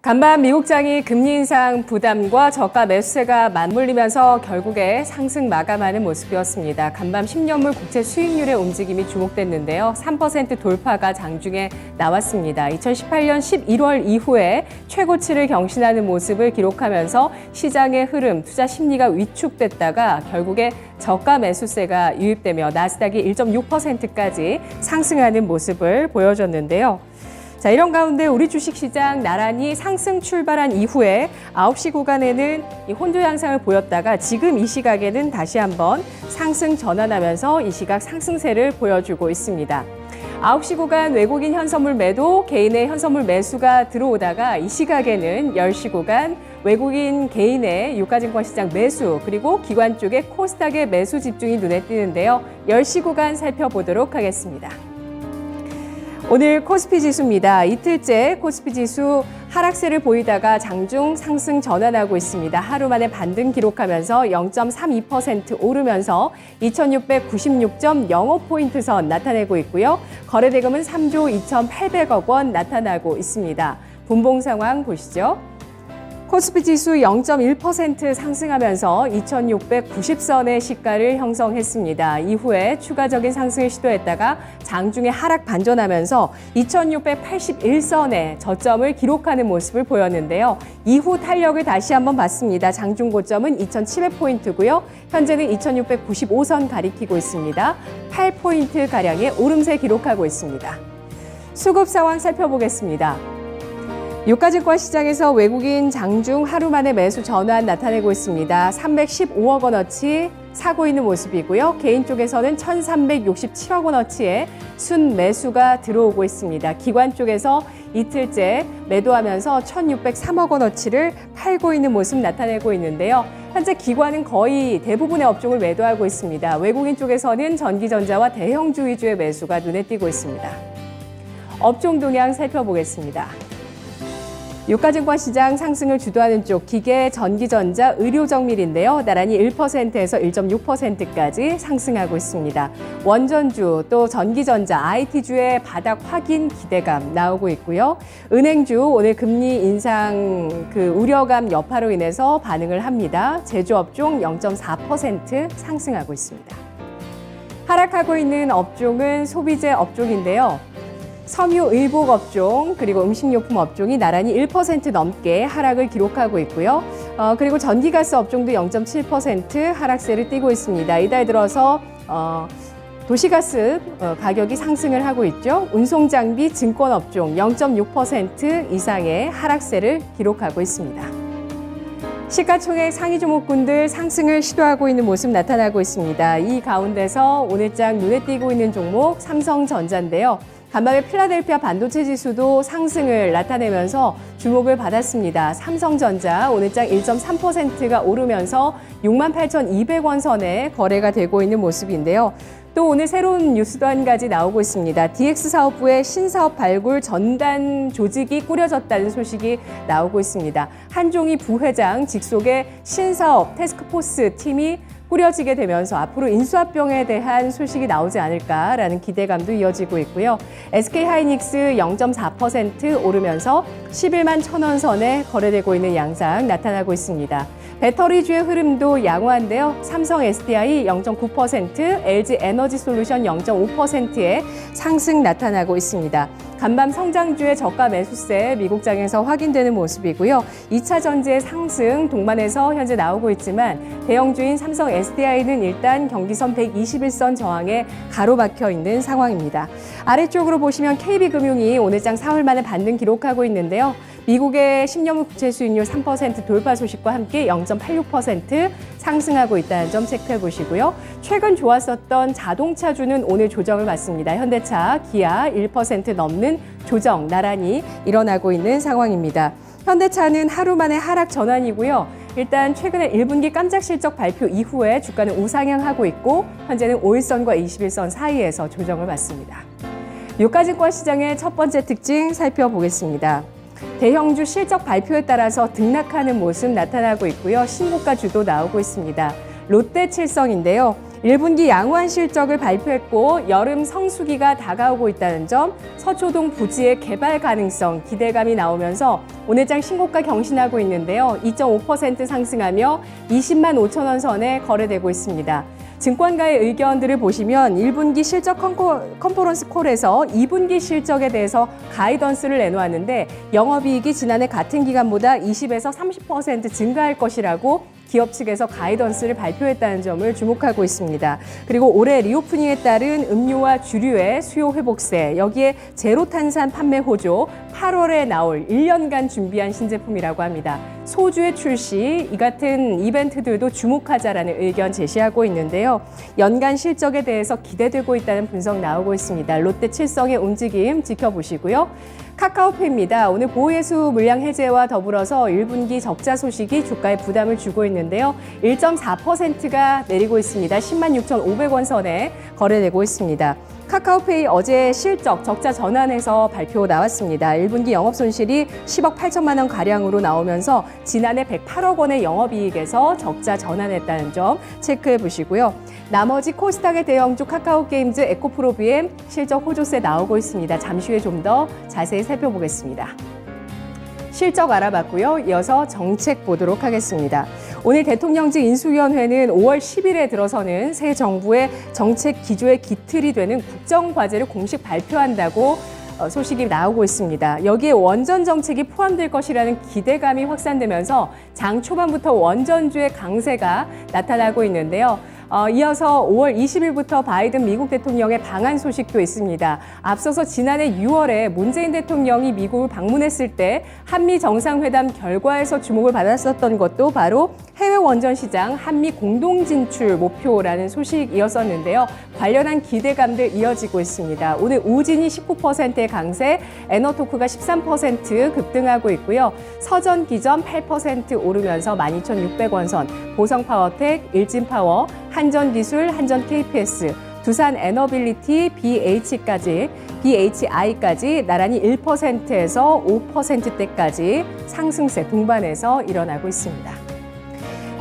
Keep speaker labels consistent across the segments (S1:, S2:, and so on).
S1: 간밤 미국장이 금리 인상 부담과 저가 매수세가 맞물리면서 결국에 상승 마감하는 모습이었습니다. 간밤 10년물 국채 수익률의 움직임이 주목됐는데요. 3% 돌파가 장중에 나왔습니다. 2018년 11월 이후에 최고치를 경신하는 모습을 기록하면서 시장의 흐름, 투자 심리가 위축됐다가 결국에 저가 매수세가 유입되며 나스닥이 1.6%까지 상승하는 모습을 보여줬는데요. 자, 이런 가운데 우리 주식시장 나란히 상승 출발한 이후에 9시 구간에는 이 혼조 양상을 보였다가 지금 이 시각에는 다시 한번 상승 전환하면서 이 시각 상승세를 보여주고 있습니다. 9시 구간 외국인 현선물 매도, 개인의 현선물 매수가 들어오다가 이 시각에는 10시 구간 외국인 개인의 유가증권 시장 매수, 그리고 기관 쪽의 코스닥의 매수 집중이 눈에 띄는데요. 10시 구간 살펴보도록 하겠습니다. 오늘 코스피 지수입니다. 이틀째 코스피 지수 하락세를 보이다가 장중 상승 전환하고 있습니다. 하루 만에 반등 기록하면서 0.32% 오르면서 2696.05포인트 선 나타내고 있고요. 거래대금은 3조 2800억 원 나타나고 있습니다. 분봉 상황 보시죠. 코스피 지수 0.1% 상승하면서 2690선의 시가를 형성했습니다. 이후에 추가적인 상승을 시도했다가 장중에 하락 반전하면서 2681선의 저점을 기록하는 모습을 보였는데요. 이후 탄력을 다시 한번 봤습니다. 장중 고점은 2700포인트고요. 현재는 2695선 가리키고 있습니다. 8포인트가량의 오름세 기록하고 있습니다. 수급 상황 살펴보겠습니다. 유가증권 시장에서 외국인 장중 하루 만에 매수 전환 나타내고 있습니다. 315억 원어치 사고 있는 모습이고요. 개인 쪽에서는 1,367억 원어치의 순매수가 들어오고 있습니다. 기관 쪽에서 이틀째 매도하면서 1,603억 원어치를 팔고 있는 모습 나타내고 있는데요. 현재 기관은 거의 대부분의 업종을 매도하고 있습니다. 외국인 쪽에서는 전기전자와 대형주 위주의 매수가 눈에 띄고 있습니다. 업종 동향 살펴보겠습니다. 유가증권 시장 상승을 주도하는 쪽 기계, 전기전자, 의료정밀인데요. 나란히 1%에서 1.6%까지 상승하고 있습니다. 원전주, 또 전기전자, IT주의 바닥 확인 기대감 나오고 있고요. 은행주 오늘 금리 인상 우려감 여파로 인해서 반응을 합니다. 제조업종 0.4% 상승하고 있습니다. 하락하고 있는 업종은 소비재 업종인데요. 섬유 의복 업종 그리고 음식료품 업종이 나란히 1% 넘게 하락을 기록하고 있고요. 그리고 전기가스 업종도 0.7% 하락세를 띠고 있습니다. 이달 들어서 도시가스 가격이 상승을 하고 있죠. 운송장비 증권 업종 0.6% 이상의 하락세를 기록하고 있습니다. 시가총액 상위 종목군들 상승을 시도하고 있는 모습 나타나고 있습니다. 이 가운데서 오늘장 눈에 띄고 있는 종목 삼성전자인데요. 간밤에 필라델피아 반도체 지수도 상승을 나타내면서 주목을 받았습니다. 삼성전자 오늘장 1.3%가 오르면서 68,200원 선에 거래가 되고 있는 모습인데요. 또 오늘 새로운 뉴스도 한 가지 나오고 있습니다. DX사업부의 신사업 발굴 전단 조직이 꾸려졌다는 소식이 나오고 있습니다. 한종희 부회장 직속의 신사업 태스크포스 팀이 꾸려지게 되면서 앞으로 인수합병에 대한 소식이 나오지 않을까라는 기대감도 이어지고 있고요. SK하이닉스 0.4% 오르면서 11만 1,000원 선에 거래되고 있는 양상 나타나고 있습니다. 배터리주의 흐름도 양호한데요. 삼성 SDI 0.9%, LG 에너지솔루션 0.5%의 상승 나타나고 있습니다. 간밤 성장주의 저가 매수세 미국장에서 확인되는 모습이고요. 2차 전지의 상승 동반해서 현재 나오고 있지만 대형주인 삼성 SDI는 일단 경기선 121선 저항에 가로막혀 있는 상황입니다. 아래쪽으로 보시면 KB금융이 오늘장 사흘 만에 반등 기록하고 있는데요. 미국의 10년물 국채 수익률 3% 돌파 소식과 함께 0.86% 상승하고 있다는 점 체크해 보시고요. 최근 좋았었던 자동차주는 오늘 조정을 받습니다. 현대차, 기아 1% 넘는 조정 나란히 일어나고 있는 상황입니다. 현대차는 하루 만에 하락 전환이고요. 일단 최근에 1분기 깜짝 실적 발표 이후에 주가는 우상향하고 있고 현재는 5일선과 21선 사이에서 조정을 받습니다. 유가증권 시장의 첫 번째 특징 살펴보겠습니다. 대형주 실적 발표에 따라서 등락하는 모습 나타나고 있고요. 신고가 주도 나오고 있습니다. 롯데칠성인데요. 1분기 양호한 실적을 발표했고 여름 성수기가 다가오고 있다는 점, 서초동 부지의 개발 가능성 기대감이 나오면서 오늘장 신고가 경신하고 있는데요. 2.5% 상승하며 20만 5천 원 선에 거래되고 있습니다. 증권가의 의견들을 보시면 1분기 실적 컨퍼런스 콜에서 2분기 실적에 대해서 가이던스를 내놓았는데 영업이익이 지난해 같은 기간보다 20에서 30% 증가할 것이라고 기업 측에서 가이던스를 발표했다는 점을 주목하고 있습니다. 그리고 올해 리오프닝에 따른 음료와 주류의 수요 회복세, 여기에 제로탄산 판매 호조, 8월에 나올 1년간 준비한 신제품이라고 합니다. 소주의 출시, 이 같은 이벤트들도 주목하자라는 의견 제시하고 있는데요. 연간 실적에 대해서 기대되고 있다는 분석 나오고 있습니다. 롯데 칠성의 움직임 지켜보시고요. 카카오페이입니다. 오늘 보호예수 물량 해제와 더불어서 1분기 적자 소식이 주가에 부담을 주고 있는데요. 1.4%가 내리고 있습니다. 10만 6,500원 선에 거래되고 있습니다. 카카오페이 어제 실적 적자 전환해서 발표 나왔습니다. 1분기 영업 손실이 10억 8천만 원 가량으로 나오면서 지난해 108억 원의 영업이익에서 적자 전환했다는 점 체크해 보시고요. 나머지 코스닥의 대형주 카카오게임즈, 에코프로비엠 실적 호조세 나오고 있습니다. 잠시 후에 좀 더 자세히 살펴보겠습니다. 실적 알아봤고요. 이어서 정책 보도록 하겠습니다. 오늘 대통령직 인수위원회는 5월 10일에 들어서는 새 정부의 정책 기조의 기틀이 되는 국정과제를 공식 발표한다고 소식이 나오고 있습니다. 여기에 원전 정책이 포함될 것이라는 기대감이 확산되면서 장 초반부터 원전주의 강세가 나타나고 있는데요. 이어서 5월 20일부터 바이든 미국 대통령의 방한 소식도 있습니다. 앞서서 지난해 6월에 문재인 대통령이 미국을 방문했을 때 한미 정상회담 결과에서 주목을 받았었던 것도 바로 해외 원전 시장 한미 공동 진출 목표라는 소식이었었는데요. 관련한 기대감들 이어지고 있습니다. 오늘 우진이 19%의 강세, 에너토크가 13% 급등하고 있고요. 서전 기점 8% 오르면서 12,600원 선, 보성파워텍, 일진파워, 한전기술, 한전 KPS, 두산 에너빌리티, BHI까지 나란히 1%에서 5%대까지 상승세 동반해서 일어나고 있습니다.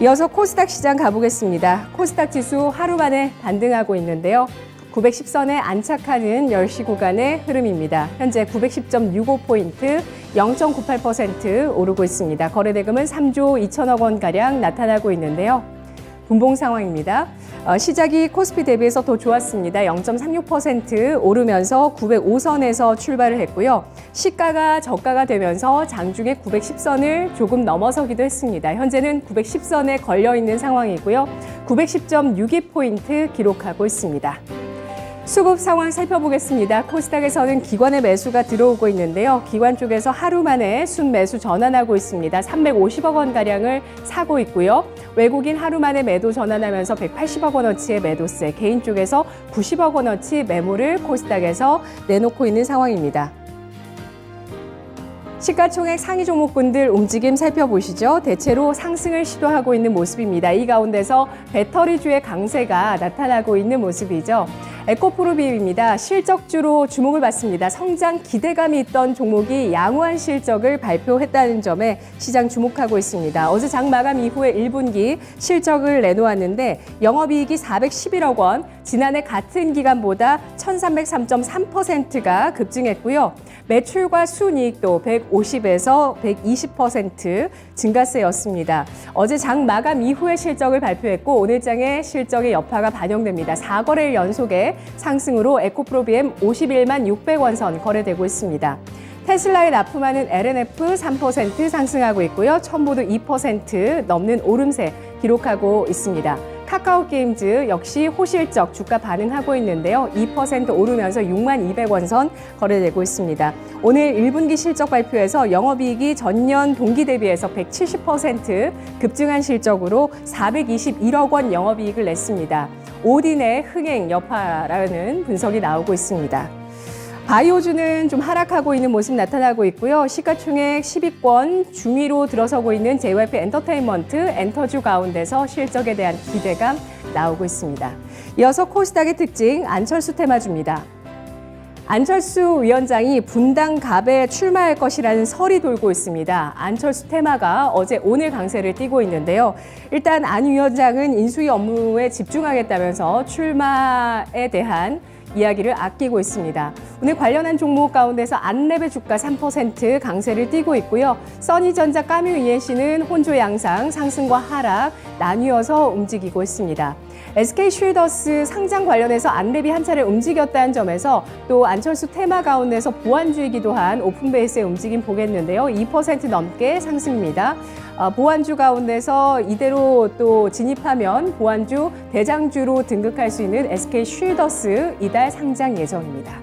S1: 이어서 코스닥 시장 가보겠습니다. 코스닥 지수 하루 만에 반등하고 있는데요. 910선에 안착하는 10시 구간의 흐름입니다. 현재 910.65포인트, 0.98% 오르고 있습니다. 거래대금은 3조 2천억 원가량 나타나고 있는데요. 분봉 상황입니다. 시작이 코스피 대비해서 더 좋았습니다. 0.36% 오르면서 905선에서 출발을 했고요. 시가가 저가가 되면서 장중에 910선을 조금 넘어서기도 했습니다. 현재는 910선에 걸려있는 상황이고요. 910.62포인트 기록하고 있습니다. 수급 상황 살펴보겠습니다. 코스닥에서는 기관의 매수가 들어오고 있는데요. 기관 쪽에서 하루 만에 순매수 전환하고 있습니다. 350억 원가량을 사고 있고요. 외국인 하루 만에 매도 전환하면서 180억 원어치의 매도세, 개인 쪽에서 90억 원어치 매물을 코스닥에서 내놓고 있는 상황입니다. 시가총액 상위 종목군들 움직임 살펴보시죠. 대체로 상승을 시도하고 있는 모습입니다. 이 가운데서 배터리주의 강세가 나타나고 있는 모습이죠. 에코프로비입니다. 실적주로 주목을 받습니다. 성장 기대감이 있던 종목이 양호한 실적을 발표했다는 점에 시장 주목하고 있습니다. 어제 장 마감 이후에 1분기 실적을 내놓았는데 영업이익이 411억 원, 지난해 같은 기간보다 1303.3%가 급증했고요. 매출과 순이익도 150에서 120% 증가세였습니다. 어제 장 마감 이후에 실적을 발표했고 오늘 장의 실적의 여파가 반영됩니다. 4거래일 연속의 상승으로 에코프로비엠 51만 600원 선 거래되고 있습니다. 테슬라에 납품하는 LNF 3% 상승하고 있고요. 첨보도 2% 넘는 오름세 기록하고 있습니다. 카카오게임즈 역시 호실적 주가 반응하고 있는데요. 2% 오르면서 6만 200원 선 거래되고 있습니다. 오늘 1분기 실적 발표에서 영업이익이 전년 동기 대비해서 170% 급증한 실적으로 421억 원 영업이익을 냈습니다. 오딘의 흥행 여파라는 분석이 나오고 있습니다. 바이오주는 좀 하락하고 있는 모습 나타나고 있고요. 시가총액 10위권 중위로 들어서고 있는 JYP 엔터테인먼트, 엔터주 가운데서 실적에 대한 기대감 나오고 있습니다. 이어서 코스닥의 특징 안철수 테마주입니다. 안철수 위원장이 분당갑에 출마할 것이라는 설이 돌고 있습니다. 안철수 테마가 어제 오늘 강세를 띠고 있는데요. 일단 안 위원장은 인수위 업무에 집중하겠다면서 출마에 대한 이야기를 아끼고 있습니다. 오늘 관련한 종목 가운데서 안랩의 주가 3% 강세를 띠고 있고요. 써니전자 까뮤 ENC는 혼조 양상, 상승과 하락 나뉘어서 움직이고 있습니다. SK쉴더스 상장 관련해서 안랩이 한 차례 움직였다는 점에서 또 안철수 테마 가운데서 보완주이기도 한 오픈베이스의 움직임 보겠는데요. 2% 넘게 상승입니다. 보완주 가운데서 이대로 또 진입하면 보완주 대장주로 등극할 수 있는 SK쉴더스 이달 상장 예정입니다.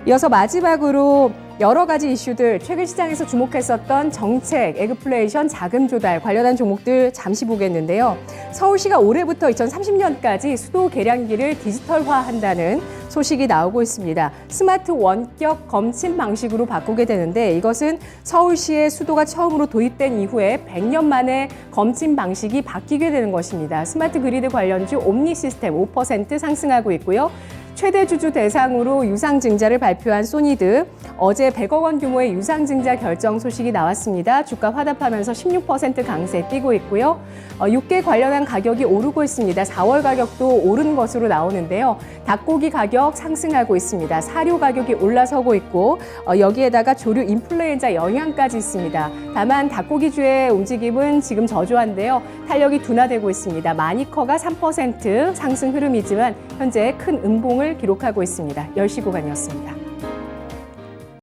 S1: 이어서 마지막으로 여러 가지 이슈들, 최근 시장에서 주목했었던 정책, 에그플레이션, 자금 조달 관련한 종목들 잠시 보겠는데요. 서울시가 올해부터 2030년까지 수도 계량기를 디지털화한다는 소식이 나오고 있습니다. 스마트 원격 검침 방식으로 바꾸게 되는데 이것은 서울시의 수도가 처음으로 도입된 이후에 100년 만에 검침 방식이 바뀌게 되는 것입니다. 스마트 그리드 관련주 옴니 시스템 5% 상승하고 있고요. 최대 주주 대상으로 유상증자를 발표한 소니드, 어제 100억 원 규모의 유상증자 결정 소식이 나왔습니다. 주가 화답하면서 16% 강세 띄고 있고요. 육개 관련한 가격이 오르고 있습니다. 4월 가격도 오른 것으로 나오는데요. 닭고기 가격 상승하고 있습니다. 사료 가격이 올라서고 있고 여기에다가 조류 인플루엔자 영향까지 있습니다. 다만 닭고기주의 움직임은 지금 저조한데요. 탄력이 둔화되고 있습니다. 마니커가 3% 상승 흐름이지만 현재 큰 음봉을 기록하고 있습니다. 10시 구간이었습니다.